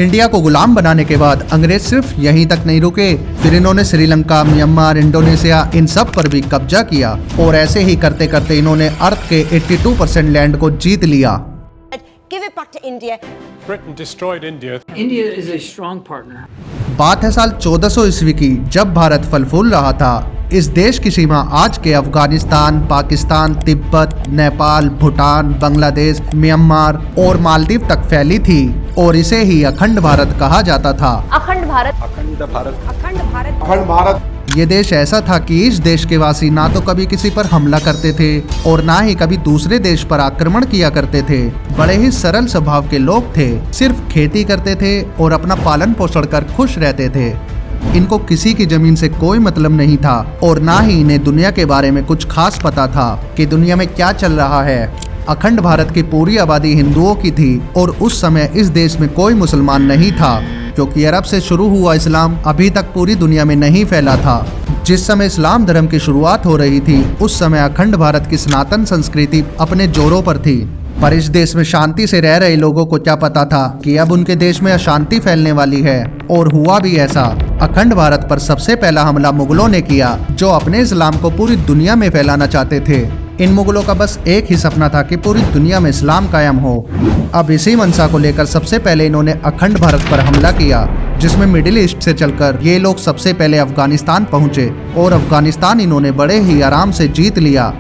India को गुलाम बनाने के बाद अंग्रेज सिर्फ यहीं तक नहीं रुके, फिर इन्होंने श्रीलंका, म्यांमार, इंडोनेशिया इन सब पर भी कब्जा किया और ऐसे ही करते करते इन्होंने अर्थ के 82% लैंड को जीत लिया। Give it back to India. Britain destroyed India. India is a strong partner. बात है साल 1400 ईस्वी की, जब भारत फल फूल रहा था। इस देश की सीमा आज के अफगानिस्तान, पाकिस्तान, तिब्बत, नेपाल, भूटान, बांग्लादेश, म्यांमार और मालदीव तक फैली थी और इसे ही अखंड भारत कहा जाता था। अखंड भारत, अखंड भारत, अखंड भारत, अखंड भारत। ये देश ऐसा था कि इस देश के वासी ना तो कभी किसी पर हमला करते थे और ना ही कभी दूसरे देश पर आक्रमण किया करते थे। बड़े ही सरल स्वभाव के लोग थे, सिर्फ खेती करते थे और अपना पालन पोषण कर खुश रहते थे। इनको किसी की जमीन से कोई मतलब नहीं था और ना ही इन्हें दुनिया के बारे में कुछ खास पता था कि दुनिया में क्या चल रहा है। अखंड भारत की पूरी आबादी हिंदुओं की थी और उस समय इस देश में कोई मुसलमान नहीं था, क्योंकि अरब से शुरू हुआ इस्लाम अभी तक पूरी दुनिया में नहीं फैला था। जिस समय इस्लाम धर्म की शुरुआत हो रही थी, उस समय अखंड भारत की सनातन संस्कृति अपने जोरों पर थी। पर इस देश में शांति से रह रहे लोगों को क्या पता था कि अब उनके देश में अशांति फैलने वाली है, और हुआ भी ऐसा। अखंड भारत पर सबसे पहला हमला मुगलों ने किया, जो अपने इस्लाम को पूरी दुनिया में फैलाना चाहते थे। इन मुगलों का बस एक ही सपना था कि पूरी दुनिया में इस्लाम कायम हो। अब इसी मंशा को लेकर सबसे पहले इन्होंने अखंड भारत पर हमला किया, जिसमें मिडिल ईस्ट से चलकर ये लोग सबसे पहले अफगानिस्तान पहुंचे और अफगानिस्तान इन्होंने बड़े ही आराम से जीत लिया।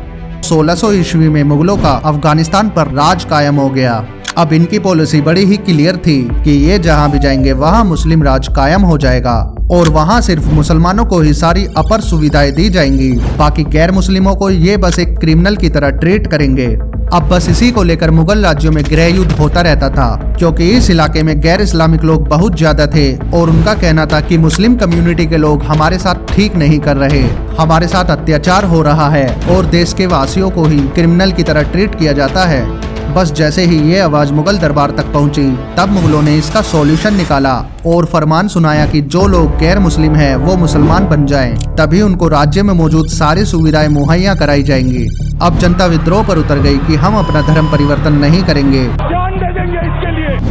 1600 ईस्वी में मुगलों का अफगानिस्तान पर राज कायम हो गया। अब इनकी पॉलिसी बड़ी ही क्लियर थी कि ये जहां भी जाएंगे वहां मुस्लिम राज कायम हो जाएगा और वहां सिर्फ मुसलमानों को ही सारी अपर सुविधाएं दी जाएंगी, बाकी गैर मुस्लिमों को ये बस एक क्रिमिनल की तरह ट्रीट करेंगे। अब बस इसी को लेकर मुगल राज्यों में गृह युद्ध होता रहता था, क्योंकि इस इलाके में गैर इस्लामिक लोग बहुत ज्यादा थे और उनका कहना था कि मुस्लिम कम्युनिटी के लोग हमारे साथ ठीक नहीं कर रहे, हमारे साथ अत्याचार हो रहा है और देश के वासियों को ही क्रिमिनल की तरह ट्रीट किया जाता है। बस जैसे ही ये आवाज मुगल दरबार तक पहुंची, तब मुगलों ने इसका सॉल्यूशन निकाला और फरमान सुनाया कि जो लोग गैर मुस्लिम हैं वो मुसलमान बन जाएं, तभी उनको राज्य में मौजूद सारी सुविधाएं मुहैया कराई जाएंगी। अब जनता विद्रोह पर उतर गई कि हम अपना धर्म परिवर्तन नहीं करेंगे।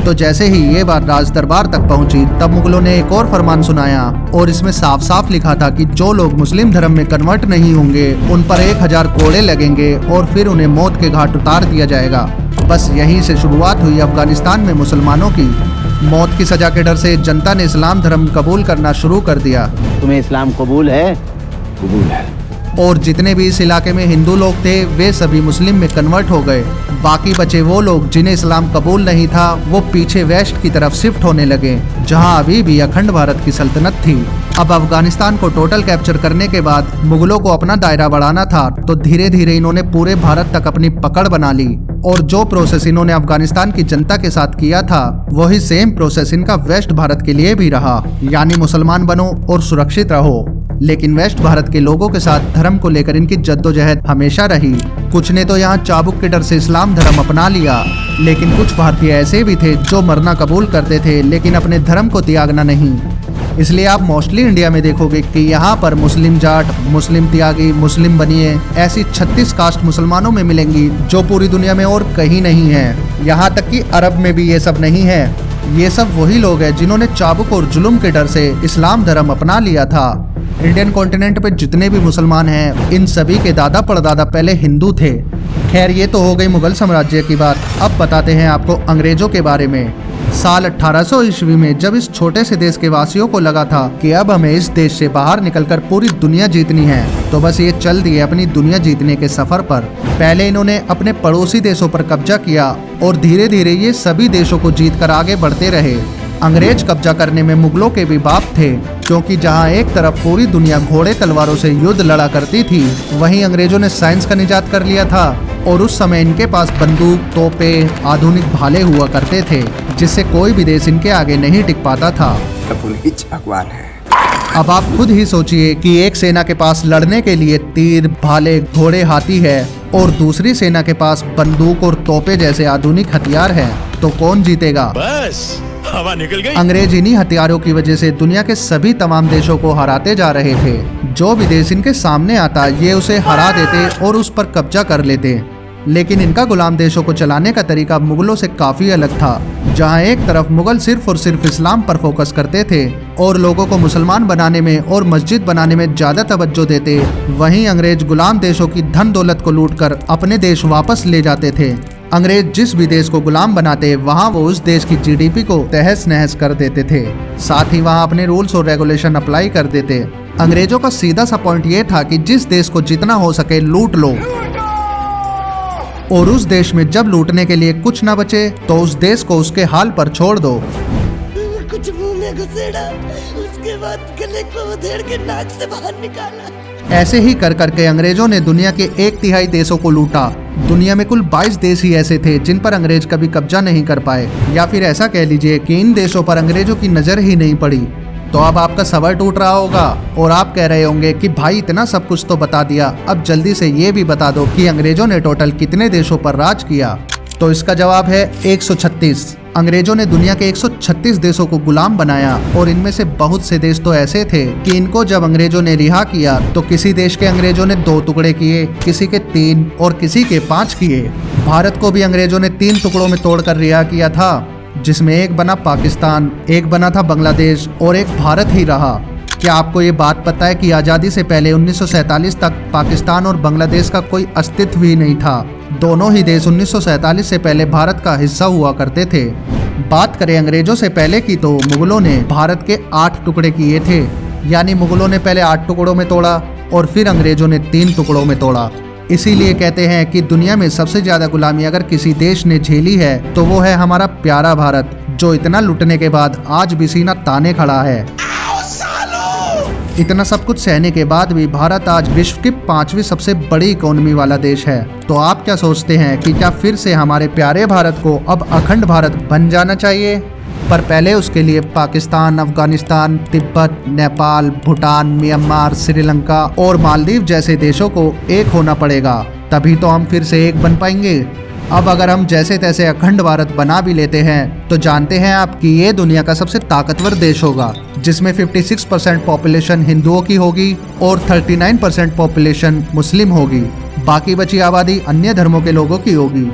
तो जैसे ही ये बात राज दरबार तक पहुंची, तब मुगलों ने एक और फरमान सुनाया और इसमें साफ साफ लिखा था कि जो लोग मुस्लिम धर्म में कन्वर्ट नहीं होंगे उन पर 1000 कोड़े लगेंगे और फिर उन्हें मौत के घाट उतार दिया जाएगा। बस यहीं से शुरुआत हुई अफगानिस्तान में मुसलमानों की। मौत की सजा के डर से जनता ने इस्लाम धर्म कबूल करना शुरू कर दिया। तुम्हें इस्लाम कबूल है? कबूल है। और जितने भी इस इलाके में हिंदू लोग थे वे सभी मुस्लिम में कन्वर्ट हो गए। बाकी बचे वो लोग जिन्हें इस्लाम कबूल नहीं था, वो पीछे वेस्ट की तरफ शिफ्ट होने लगे, जहां अभी भी अखंड भारत की सल्तनत थी। अब अफगानिस्तान को टोटल कैप्चर करने के बाद मुगलों को अपना दायरा बढ़ाना था, तो धीरे धीरे इन्होंने पूरे भारत तक अपनी पकड़ बना ली और जो प्रोसेस इन्होंने अफगानिस्तान की जनता के साथ किया था, वही सेम प्रोसेस इनका वेस्ट भारत के लिए भी रहा, यानी मुसलमान बनो और सुरक्षित रहो। लेकिन वेस्ट भारत के लोगों के साथ धर्म को लेकर इनकी जद्दोजहद हमेशा रही। कुछ ने तो यहाँ चाबुक के डर से इस्लाम धर्म अपना लिया, लेकिन कुछ भारतीय ऐसे भी थे जो मरना कबूल करते थे लेकिन अपने धर्म को त्यागना नहीं। इसलिए आप मोस्टली इंडिया में देखोगे कि यहाँ पर मुस्लिम जाट, मुस्लिम त्यागी, मुस्लिम बनिए, ऐसी 36 कास्ट मुसलमानों में मिलेंगी जो पूरी दुनिया में और कहीं नहीं है। यहाँ तक कि अरब में भी ये सब नहीं है। ये सब वही लोग हैं जिन्होंने चाबुक और जुल्म के डर से इस्लाम धर्म अपना लिया था। इंडियन कॉन्टिनेंट पे जितने भी मुसलमान हैं, इन सभी के दादा परदादा पहले हिंदू थे। खैर, ये तो हो गई मुगल साम्राज्य की बात। अब बताते हैं आपको अंग्रेजों के बारे में। साल 1800 ईस्वी में जब इस छोटे से देश के वासियों को लगा था कि अब हमें इस देश से बाहर निकलकर पूरी दुनिया जीतनी है, तो बस ये चल दिए अपनी दुनिया जीतने के सफर पर। पहले इन्होंने अपने पड़ोसी देशों पर कब्जा किया और धीरे धीरे ये सभी देशों को जीतकर आगे बढ़ते रहे। अंग्रेज कब्जा करने में मुगलों के भी बाप थे, क्योंकि जहां एक तरफ पूरी दुनिया घोड़े तलवारों से युद्ध लड़ा करती थी, वहीं अंग्रेजों ने साइंस का निजात कर लिया था और उस समय इनके पास बंदूक, तोपे, आधुनिक भाले हुआ करते थे, जिससे कोई भी देश इनके आगे नहीं टिक पाता था। भगवान है। अब आप खुद ही सोचिए कि एक सेना के पास लड़ने के लिए तीर, भाले, घोड़े, हाथी है और दूसरी सेना के पास बंदूक और तोपे जैसे आधुनिक हथियार हैं, तो कौन जीतेगा? बस हवा निकल गई। अंग्रेज इन्हीं हथियारों की वजह से दुनिया के सभी तमाम देशों को हराते जा रहे थे। जो भी देश इनके सामने आता, ये उसे हरा देते और उस पर कब्जा कर लेते। लेकिन इनका गुलाम देशों को चलाने का तरीका मुगलों से काफी अलग था, जहां एक तरफ मुगल सिर्फ और सिर्फ इस्लाम पर फोकस करते थे और लोगों को मुसलमान बनाने में और मस्जिद बनाने में ज्यादा तवज्जो देते, वहीं अंग्रेज गुलाम देशों की धन दौलत को लूटकर अपने देश वापस ले जाते थे। अंग्रेज जिस भी देश को गुलाम बनाते वहां वो उस देश की जीडीपी को तहस नहस कर देते थे, साथ ही वहां अपने रूल्स और रेगुलेशन अप्लाई कर देते। अंग्रेजों का सीधा सा पॉइंट ये था कि जिस देश को जितना हो सके लूट लो, और उस देश में जब लूटने के लिए कुछ न बचे तो उस देश को उसके हाल पर छोड़ दो। कुछ मुंह में घुसेड़ा, उसके बाद गले को उधेड़ के नाक से बाहर निकाला। ऐसे ही कर करके अंग्रेजों ने दुनिया के 1/3 देशों को लूटा। दुनिया में कुल 22 देश ही ऐसे थे जिन पर अंग्रेज कभी कब्जा नहीं कर पाए, या फिर ऐसा कह लीजिए कि इन देशों पर अंग्रेजों की नजर ही नहीं पड़ी। तो अब आपका सबर टूट रहा होगा और आप कह रहे होंगे कि भाई इतना सब कुछ तो बता दिया, अब जल्दी से ये भी बता दो कि अंग्रेजों ने टोटल कितने देशों पर राज किया। तो इसका जवाब है 136। अंग्रेजों ने दुनिया के 136 देशों को गुलाम बनाया और इनमें से बहुत से देश तो ऐसे थे कि इनको जब अंग्रेजों ने रिहा किया तो किसी देश के अंग्रेजों ने 2 टुकड़े किए, किसी के 3 और किसी के 5 किए। भारत को भी अंग्रेजों ने 3 टुकड़ों में तोड़कर रिहा किया था, जिसमें एक बना पाकिस्तान, एक बना था बांग्लादेश और एक भारत ही रहा। क्या आपको ये बात पता है कि आज़ादी से पहले 1947 तक पाकिस्तान और बांग्लादेश का कोई अस्तित्व ही नहीं था। दोनों ही देश 1947 से पहले भारत का हिस्सा हुआ करते थे। बात करें अंग्रेजों से पहले की तो मुगलों ने भारत के 8 टुकड़े किए थे, यानी मुगलों ने पहले 8 टुकड़ों में तोड़ा और फिर अंग्रेजों ने 3 टुकड़ों में तोड़ा। इसीलिए कहते हैं कि दुनिया में सबसे ज्यादा गुलामी अगर किसी देश ने झेली है तो वो है हमारा प्यारा भारत, जो इतना लुटने के बाद आज भी सीना ताने खड़ा है। इतना सब कुछ सहने के बाद भी भारत आज विश्व की 5वीं सबसे बड़ी इकोनॉमी वाला देश है। तो आप क्या सोचते हैं कि क्या फिर से हमारे प्यारे भारत को अब अखंड भारत बन जाना चाहिए? पर पहले उसके लिए पाकिस्तान, अफगानिस्तान, तिब्बत, नेपाल, भूटान, म्यांमार, श्रीलंका और मालदीव जैसे देशों को एक होना पड़ेगा, तभी तो हम फिर से एक बन पाएंगे। अब अगर हम जैसे तैसे अखंड भारत बना भी लेते हैं तो जानते हैं आप कि ये दुनिया का सबसे ताकतवर देश होगा, जिसमें 56% पॉपुलेशन हिंदुओं की होगी और 39% पॉपुलेशन मुस्लिम होगी। बाकी बची आबादी अन्य धर्मों के लोगों की होगी।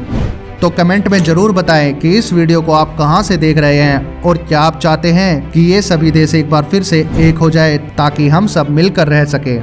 तो कमेंट में जरूर बताएं कि इस वीडियो को आप कहां से देख रहे हैं और क्या आप चाहते हैं कि ये सभी देश एक बार फिर से एक हो जाए ताकि हम सब मिलकर रह सके।